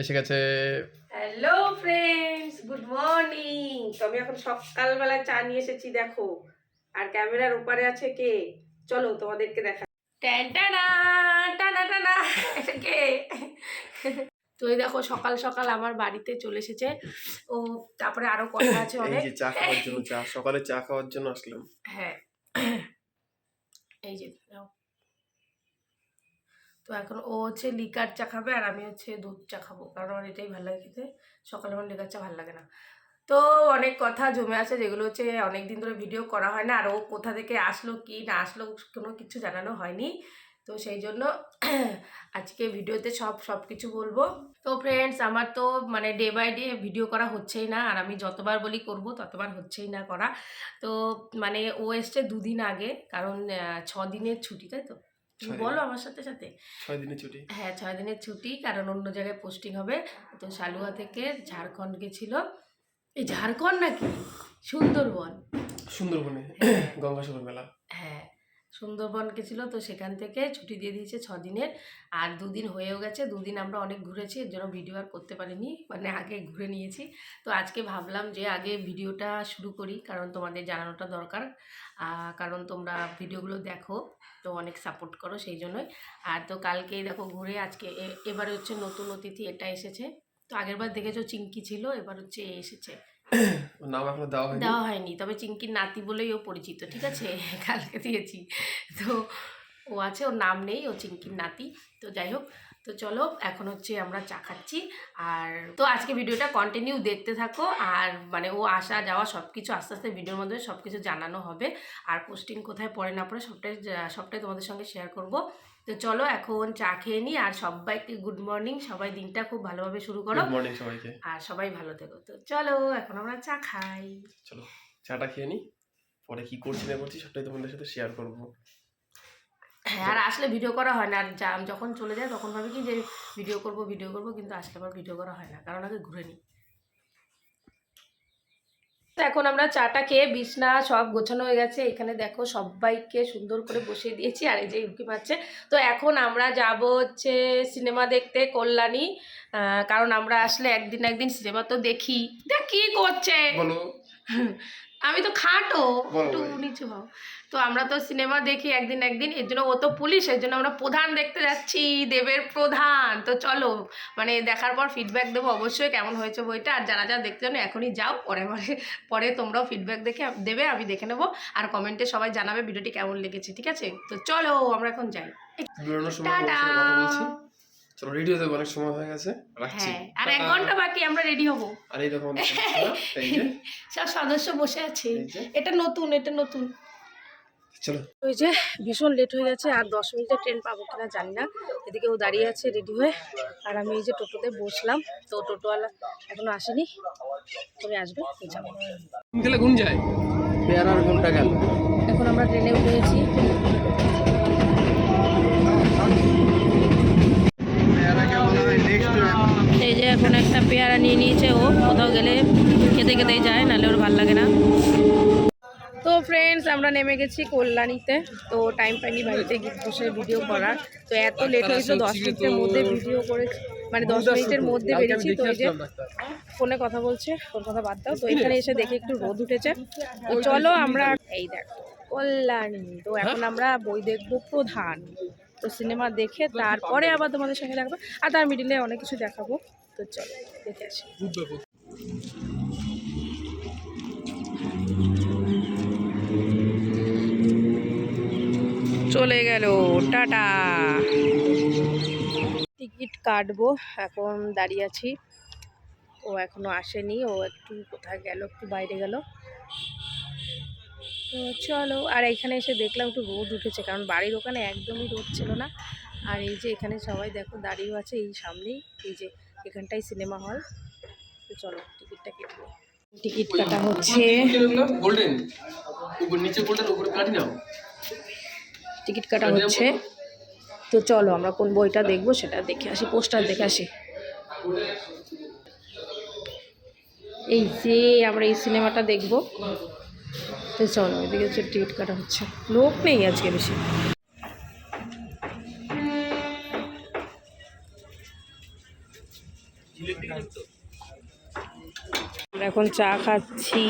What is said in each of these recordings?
এসে গেছে। Hello friends, good morning. তো আমি এখন সকালবেলা চা নিয়ে এসেছি, দেখো। আর ক্যামেরার উপরে আছে কে? চলো তোমাদেরকে দেখা। টানা টানা টানা, এটা কে? তো এই দেখো সকাল সকাল আমার বাড়িতে চলে এসেছে ও। তারপরে আরো কথা আছে অনেক। এই যে চা খাওয়ার জন্য, সকালে চা খাওয়ার জন্য আসলাম। হ্যাঁ, এই যে নাও। তো এখন ও হচ্ছে লিকার চা খাবে আর আমি হচ্ছে দুধ চা খাবো, কারণ আমার এটাই ভালো লাগে খেতে। সকালে আমার লিকার চা ভালো লাগে না। তো অনেক কথা জমে আছে, যেগুলো হচ্ছে অনেক দিন ধরে ভিডিও করা হয় না, আর ও কোথা থেকে আসলো কি না আসলো কোনো কিছু জানানো হয়নি। তো সেই জন্য আজকে ভিডিওতে সব কিছু বলবো। তো ফ্রেন্ডস, আমার তো মানে ডে বাই ডে ভিডিও করা হচ্ছেই না, আর আমি যতবার বলি করব ততবার হচ্ছেই না করা। তো মানে ও এসছে দুদিন আগে, কারণ 6 দিনের ছুটি, তাই তো? তুমি বলো আমার সাথে সাথে। 6 দিনের ছুটি। হ্যাঁ, 6 দিনের ছুটি, কারণ অন্য জায়গায় পোস্টিং হবে। তো সালুয়া থেকে ঝাড়খণ্ড গেছিল। এই ঝাড়খণ্ড নাকি সুন্দরবন? সুন্দরবনে গঙ্গাসাগর মেলা। হ্যাঁ, সুন্দরবন গেছিলো। তো সেখান থেকে ছুটি দিয়ে দিয়েছে 6 দিনের। আর 2 দিন হয়েও গেছে। 2 দিন আমরা অনেক ঘুরেছি, এর জন্য ভিডিও আর করতে পারিনি, মানে আগে ঘুরে নিয়েছি। তো আজকে ভাবলাম যে আগে ভিডিওটা শুরু করি, কারণ তোমাদের জানানোটা দরকার। কারণ তোমরা ভিডিওগুলো দেখো, তো অনেক সাপোর্ট করো, সেই জন্যই। আর তো কালকেই দেখো ঘুরে, আজকে এবারে হচ্ছে নতুন অতিথি এটা এসেছে। তো আগেরবার দেখেছো চিঙ্কি ছিল, এবার হচ্ছে এ এসেছে। ওর নাম এখনো দেওয়া হয়নি, তবে চিঙ্কির নাতি বলেই ও পরিচিত, ঠিক আছে? কালকে দিয়েছি। তো ও আছে, ওর নাম নেই, ও চিঙ্কির নাতি। তো যাই হোক, তো চলো এখন হচ্ছে আমরা চা খাচ্ছি। আর তো আজকে ভিডিওটা কন্টিনিউ দেখতে থাকো, আর মানে ও আসা যাওয়া সব কিছু আস্তে আস্তে ভিডিওর মধ্যে সব কিছু জানানো হবে। আর পোস্টিং কোথায় পড়ে না পড়ে সবটাই তোমাদের সঙ্গে শেয়ার করব। তো চলো এখন চা খেয়ে নিই, আর সবাইকে গুড মর্নিং। সবাই দিনটা খুব ভালোভাবে শুরু করো। গুড মর্নিং সবাইকে। আর সবাই ভালো থেকো। তো চলো এখন আমরা চা খাই। চলো চাটা খেয়ে নিই, পরে কি করছি না করছি সবটাই তোমাদের সাথে শেয়ার করবো। হ্যাঁ, আর আসলে ভিডিও করা হয় না, আর যখন চলে যায় তখন ভাবে কি যে ভিডিও করব, কিন্তু আসলে আবার ভিডিও করা হয় না, কারণ আগে ঘুরে নিই। তো এখন আমরা চাটা খেয়ে বিছনা সব গোছানো হয়ে গেছে। এখানে দেখো সবাইকে সুন্দর করে বসিয়ে দিয়েছি, আর এই যে উঁকি মারছে। তো এখন আমরা যাব হচ্ছে সিনেমা দেখতে কল্যাণী, কারণ আমরা আসলে একদিন সিনেমা তো দেখি। দেখ কি করছে, বলো। আমি তো খাটো, একটু নিচু হও। তো আমরা তো সিনেমা দেখি একদিন, এর জন্য ও তো পুলিশ, এর জন্য আমরা প্রধান দেখতে যাচ্ছি, দেবের প্রধান। তো চলো, মানে দেখার পর ফিডব্যাক দেবো অবশ্যই কেমন হয়েছে বইটা। আর যারা দেখতে জানো এখনই যাও, পরে তোমরাও ফিডব্যাক দেবে, আমি দেখে নেবো। আর কমেন্টে সবাই জানাবে ভিডিওটি কেমন লেগেছে, ঠিক আছে? তো চলো আমরা এখন যাই। চলো রেডি হতে অনেক সময় হয়ে গেছে, রাখছি। হ্যাঁ, আর 1 ঘন্টা বাকি, আমরা রেডি হব। আর এই দেখো সব সদস্য বসে আছে। এটা নতুন। চলো। ওই যে ভীষণ লেট হয়ে গেছে, আর 10 মিনিটের ট্রেন পাবো কিনা জানি না। এদিকে ও দাঁড়িয়ে আছে রেডি হয়ে, আর আমি এই যে টোটোতে বসলাম। তো টোটোওয়ালা এখনো আসেনি, তবে আসবে, যাবো। গুণ যায় পেয়ারার গুণটা গেল। এখন আমরা ট্রেনে উঠে গেছি। এই যে এখন একটা পেয়ারা নিয়ে নিয়েছে ও, কোথাও গেলে খেতে খেতেই যায়, নাহলে ওর ভালো লাগে না। তো ফ্রেন্ডস, আমরা নেমে গেছি কল্যাণীতে। তো টাইম পাইনি বাড়িতে বসে ভিডিও করার। তো এত লেট হয়েছিল, 10 মিনিটের মধ্যে ভিডিও করেছি, মানে 10 মিনিটের মধ্যে বেরিয়েছি। তো এই যে ফোনে কথা বলছে, ওর কথা বাদ দাও। তো এখানে এসে দেখে একটু রোদ উঠেছে। তো চলো আমরা, এই দেখো কল্যাণী। তো এখন আমরা বই দেখবো প্রধান। তো সিনেমা দেখে তারপরে আবার তোমাদের সঙ্গে দেখাবো, আর তার মিডিলে অনেক কিছু দেখাবো। তো চলো দেখে আসি। চলে গেল, টাটা। টিকিট কাটবো, এখন দাঁড়িয়ে আছি। ও এখনো আসেনি, ও একটু কোথায় গেল, একটু বাইরে গেল। তো চলো, আর এখানে এসে দেখলাম একটু রোদ উঠেছে, কারণ বাড়ির ওখানে একদমই রোদ ছিল না। আর এই যে এখানে সবাই দেখো দাঁড়িয়ে আছে এই সামনেই, এই যে এখানটাই সিনেমা হল। তো চলো টিকিটটা কেটে নিই। টিকিট কাটা হচ্ছে, টিকিট কাটা হচ্ছে। তো চলো আমরা কোন বইটা দেখবো সেটা দেখে আসি, পোস্টার দেখে আসি। এই যে আমরা এই সিনেমাটা দেখবো। তো চলো, এদিকে হচ্ছে টিকিট কাটা হচ্ছে, লোক নেই আজকে বেশি। আমরা এখন চা খাচ্ছি।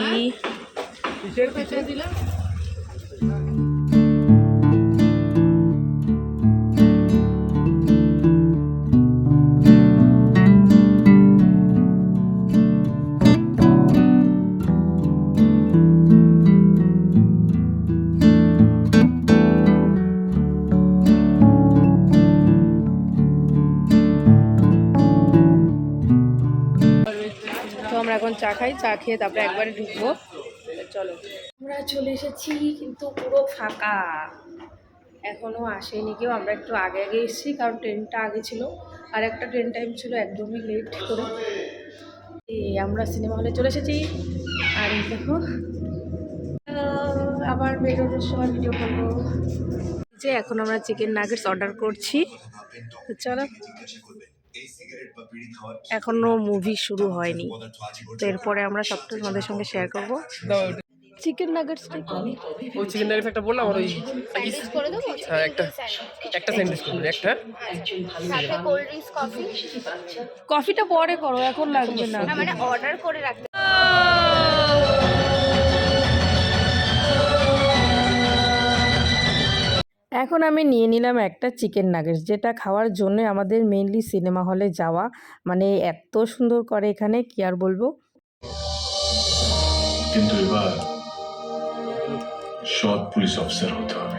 তো আমরা এখন চা খাই, চা খেয়ে তারপরে একবারে ঢুকবো। চলো, আমরা চলে এসেছি কিন্তু পুরো ফাঁকা, এখনো আসেনি কেউ। আমরা একটু আগে আগে এসেছি কারণ ট্রেনটা আগে ছিল, আর একটা ট্রেন টাইম ছিল একদমই লেট করে। এই আমরা সিনেমা হলে চলে এসেছি। আর এই দেখো আবার বেরোনোর সময় ভিডিও করবো। যে এখন আমরা চিকেন নাগেটস অর্ডার করছি। তো চলো, এখনো মুভি শুরু হয়নি, তো এরপরে আমরা সবটা তোমাদের সঙ্গে শেয়ার করবো। চিকেন নাগেটসটা ওই চিকেন নাগেটস একটা বললাম, আর ওই স্যান্ডউইচ করে দেবো। হ্যাঁ একটা স্যান্ডউইচ করবেন একটা। সাথে কোল্ড ড্রিঙ্কস, কফি। কফিটা পরে করো, এখন লাগবে না। না মানে অর্ডার করে রাখতে। এখন আমি নিয়ে নিলাম একটা চিকেন নাগেটস, যেটা খাওয়ার জন্য আমাদের মেইনলি সিনেমা হলে যাওয়া। মানে এত সুন্দর করে এখানে, কি আর বলবো। কিন্তু এবার সৎ পুলিশ অফিসার হতে হবে।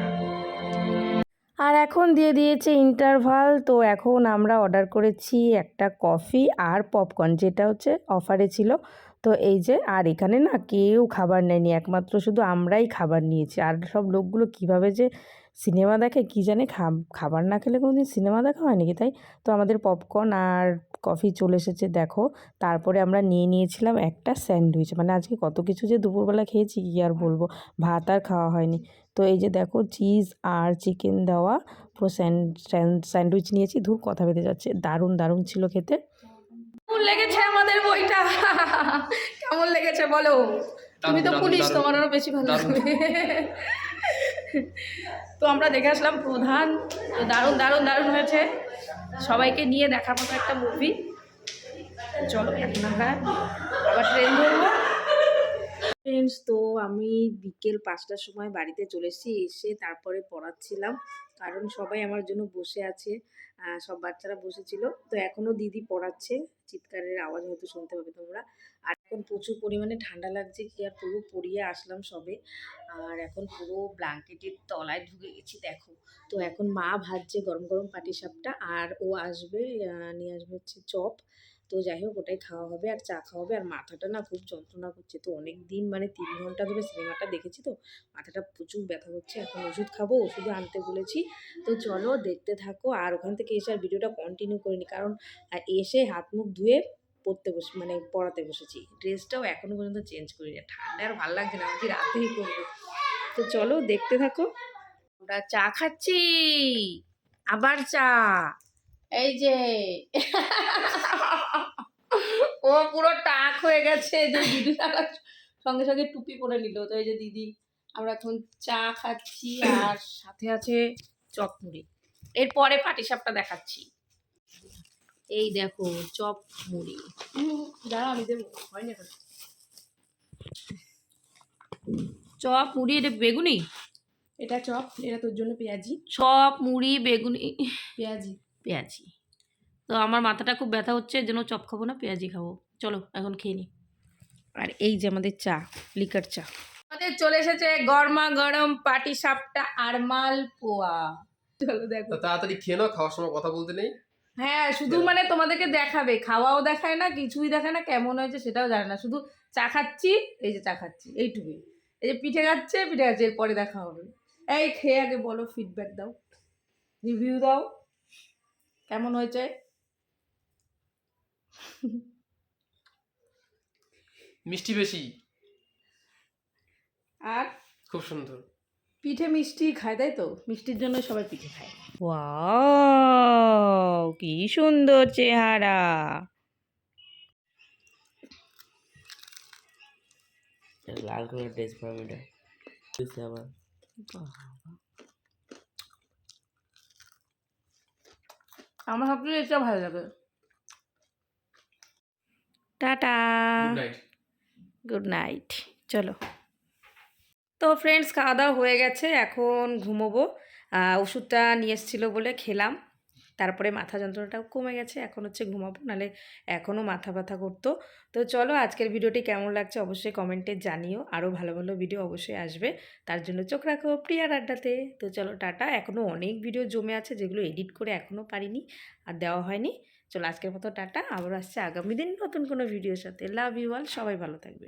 আর এখন দিয়ে দিয়েছে ইন্টারভাল, তো এখন আমরা অর্ডার করেছি একটা কফি আর পপকর্ন, যেটা হচ্ছে অফারে ছিল। তো এই যে, আর এখানে না কেউ খাবার নেয়নি, একমাত্র শুধু আমরাই খাবার নিয়েছি। আর সব লোকগুলো কিভাবে যে সিনেমা দেখে কি জানে, খাবার না খেলে কোনোদিন সিনেমা দেখা হয় নাকি তাই। তো আমাদের পপকর্ন আর কফি চলে এসেছে দেখো। তারপরে আমরা নিয়ে নিয়েছিলাম একটা স্যান্ডউইচ। মানে আজকে কত কিছু যে দুপুরবেলা খেয়েছি কি আর বলবো, ভাত আর খাওয়া হয়নি। তো এই যে দেখো, চিজ আর চিকেন দেওয়া পুরো স্যান্ডউইচ নিয়েছি। ধুর, কথা বেঁধে যাচ্ছে, দারুণ দারুণ ছিল খেতে। কেমন লেগেছে আমাদের বইটা? কেমন লেগেছে বলো? তুমি তো পুলিশ, তোমার আরো বেশি ভালো লাগবে। তো আমরা দেখে আসলাম প্রধান, তো দারুণ দারুণ দারুণ হয়েছে। সবাইকে নিয়ে দেখার মতো একটা মুভি। চলো এখন আমরা আবার ট্রেন ধরবো। ফ্রেন্ডস, তো আমি বিকেল 5টার সময় বাড়িতে চলে এসেছি। এসে তারপরে পড়াচ্ছিলাম, কারণ সবাই আমার জন্য বসে আছে, সব বাচ্চারা বসেছিল। তো এখনও দিদি পড়াচ্ছে, চিৎকারের আওয়াজ হয়তো শুনতে পাবে তোমরা। আর এখন প্রচুর পরিমাণে ঠান্ডা লাগছে, কি আর পুরো পড়িয়ে আসলাম সবে। আর এখন পুরো ব্ল্যাঙ্কেটের তলায় ঢুকে গেছি দেখো। তো এখন মা ভাজছে গরম গরম পাটিসাপটা, আর ও আসবে, নিয়ে আসবে হচ্ছে চপ। তো যাই হোক, ওটাই খাওয়া হবে আর চা খাওয়া হবে। আর মাথাটা না খুব যন্ত্রণা করছে, তো অনেক দিন মানে 3 ঘন্টা ধরে সিনেমাটা দেখেছি, তো মাথাটা প্রচুর ব্যথা করছে। এখন ওষুধ খাবো, ওষুধও আনতে বলেছি। তো চলো দেখতে থাকো। আর ওখান থেকে এসে আর ভিডিওটা কন্টিনিউ করিনি, কারণ এসে হাত মুখ ধুয়ে পড়াতে বসেছি। ড্রেসটাও এখনো পর্যন্ত চেঞ্জ করিনি, ঠান্ডা আর ভালো লাগছে না, আমি রাতেই করবো। তো চলো দেখতে থাকো। আমরা চা খাচ্ছি, আবার চা। এই যে ও পুরো টাক হয়ে গেছে, যে দিদি সঙ্গে সঙ্গে টুপি পরে নিল। তো এই যে দিদি, আমরা এখন চা খাচ্ছি আর সাথে আছে চপ মুড়ি। এরপরে পাটিসাপটা দেখাচ্ছি। এই দেখো চপ মুড়ি, দাঁড়া আমি দেবো, হয়নি এখন। চপ মুড়ি, এটা বেগুনি, এটা চপ, এটা তোর জন্য পেঁয়াজি। চপ মুড়ি বেগুনি পেঁয়াজি পেঁয়াজি। তো আমার মাথাটা খুব ব্যথা হচ্ছে, এর জন্য চপ খাবো না, পেঁয়াজি খাবো। চলো এখন খেয়ে নিই। আর এই যে আমাদের চা, লিকার চা। আমাদের চলে এসেছে গরমা গরম পাটিসাপটা আর মালপোয়া। চলো দেখো, তাড়াতাড়ি খেয়ে নাও, খাওয়ার সময় কথা বলতে নেই। হ্যাঁ, শুধু মানে তোমাদেরকে দেখাবে, খাওয়াও দেখায় না, কিছুই দেখায় না, কেমন হয়েছে সেটাও জানে না, শুধু চা খাচ্ছি। এই যে চা খাচ্ছি, এইটুকুই। এই যে পিঠে খাচ্ছে, এরপরে দেখা হবে। এই খেয়ে আগে বলো, ফিডব্যাক দাও, রিভিউ দাও, কেমন হয়েছে। মিষ্টি বেশি আর খুব সুন্দর। পিঠে মিষ্টি খায়, তাই তো, মিষ্টির জন্য সবাই পিঠে খায়। ওয়াও, কি সুন্দর চেহারা। লাল কালার ড্রেস পরা এটা আবার আমার সবচেয়ে এটা ভালো লাগে। Tata, good night. Good night. চলো। তো ফ্রেন্ডস, খাওয়া দাওয়া হয়ে গেছে, এখন ঘুমোবো। ওষুধটা নিয়ে এসেছিলো বলে খেলাম, তারপরে মাথা যন্ত্রণাটাও কমে গেছে, এখন হচ্ছে ঘুমাবো, নাহলে এখনও মাথা ব্যথা করতো। তো চলো, আজকের ভিডিওটি কেমন লাগছে অবশ্যই কমেন্টে জানিও, আরও ভালো ভালো ভিডিও অবশ্যই আসবে, তার জন্য চোখ রাখো প্রিয়ার আড্ডাতে। তো চলো টাটা, এখনও অনেক ভিডিও জমে আছে যেগুলো এডিট করে এখনও পারিনি আর দেওয়া হয়নি। চলো আজকের মতো টাটা, আবার আসছে আগামী দিন নতুন কোনো ভিডিওর সাথে। লাভ ইউ অল, সবাই ভালো থাকবে।